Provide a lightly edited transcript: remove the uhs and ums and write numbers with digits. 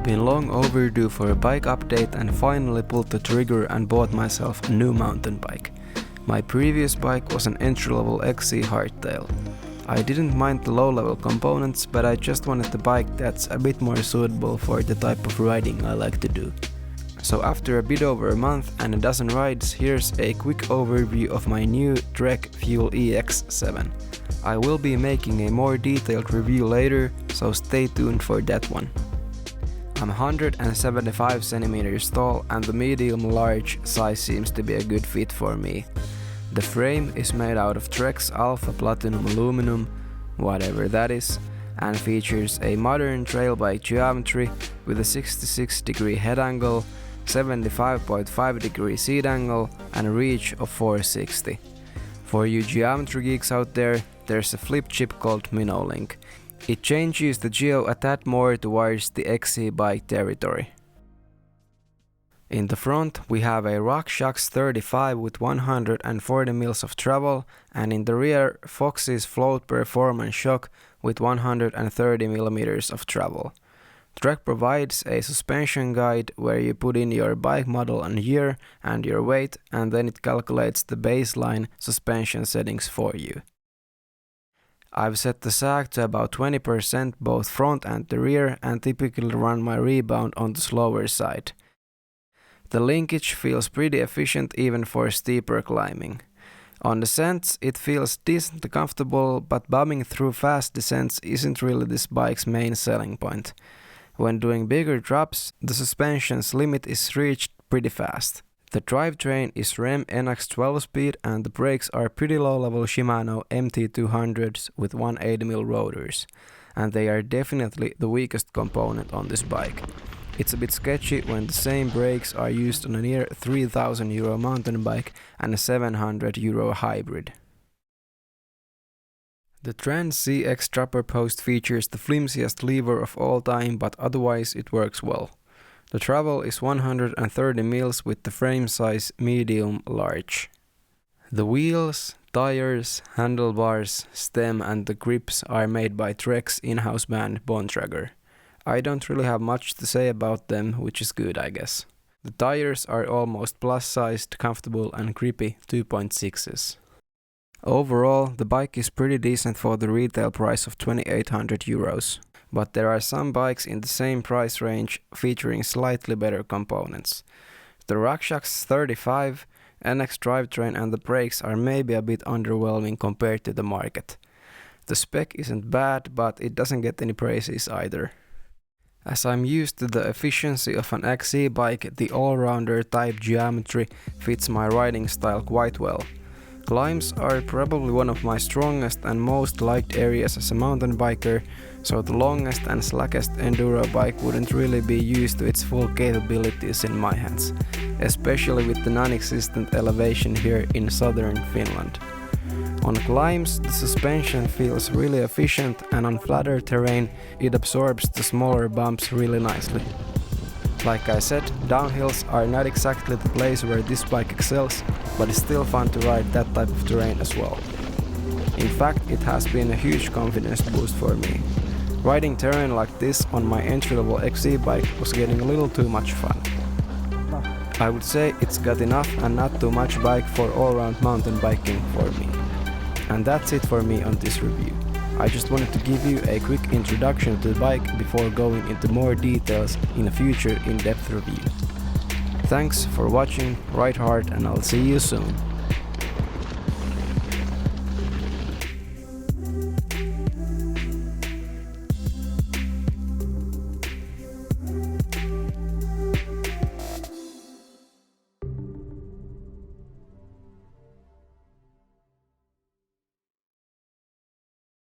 Been long overdue for a bike update and finally pulled the trigger and bought myself a new mountain bike. My previous bike was an entry-level XC hardtail. I didn't mind the low-level components, but I just wanted a bike that's a bit more suitable for the type of riding I like to do. So after a bit over a month and a dozen rides, here's a quick overview of my new Trek Fuel EX7. I will be making a more detailed review later, so stay tuned for that one. I'm 175 centimeters tall and the medium-large size seems to be a good fit for me. The frame is made out of Trek's Alpha Platinum Aluminum, whatever that is, and features a modern trail bike geometry with a 66-degree head angle, 75.5-degree seat angle, and a reach of 460. For you geometry geeks out there, there's a flip chip called MinoLink. It changes the geo a tad more towards the XC bike territory. In the front we have a RockShox 35 with 140 mils of travel, and in the rear Fox's Float Performance shock with 130 millimeters of travel. Trek provides a suspension guide where you put in your bike model and year and your weight, and then it calculates the baseline suspension settings for you. I've set the sag to about 20% both front and the rear and typically run my rebound on the slower side. The linkage feels pretty efficient even for steeper climbing. On descents it feels decently comfortable, but bombing through fast descents isn't really this bike's main selling point. When doing bigger drops, the suspension's limit is reached pretty fast. The drivetrain is REM NX 12-speed and the brakes are pretty low-level Shimano MT200s with 180mm rotors, and they are definitely the weakest component on this bike. It's a bit sketchy when the same brakes are used on a near €3,000 mountain bike and a €700 hybrid. The Trans CX Trapper Post features the flimsiest lever of all time, but otherwise it works well. The travel is 130 mils with the frame size medium-large. The wheels, tires, handlebars, stem and the grips are made by Trek's in-house band Bontrager. I don't really have much to say about them, which is good I guess. The tires are almost plus-sized, comfortable and grippy 2.6s. Overall, the bike is pretty decent for the retail price of €2,800. But there are some bikes in the same price range featuring slightly better components. The RockShox 35, NX drivetrain and the brakes are maybe a bit underwhelming compared to the market. The spec isn't bad, but it doesn't get any praises either. As I'm used to the efficiency of an XC bike, the all-rounder type geometry fits my riding style quite well. Climbs are probably one of my strongest and most liked areas as a mountain biker, so the longest and slackest enduro bike wouldn't really be used to its full capabilities in my hands, especially with the non-existent elevation here in southern Finland. On climbs, the suspension feels really efficient, and on flatter terrain it absorbs the smaller bumps really nicely. Like I said, downhills are not exactly the place where this bike excels, but it's still fun to ride that type of terrain as well. In fact, it has been a huge confidence boost for me. Riding terrain like this on my entry-level XC bike was getting a little too much fun. I would say it's got enough and not too much bike for all-round mountain biking for me. And that's it for me on this review. I just wanted to give you a quick introduction to the bike before going into more details in a future in-depth review. Thanks for watching, ride hard and I'll see you soon.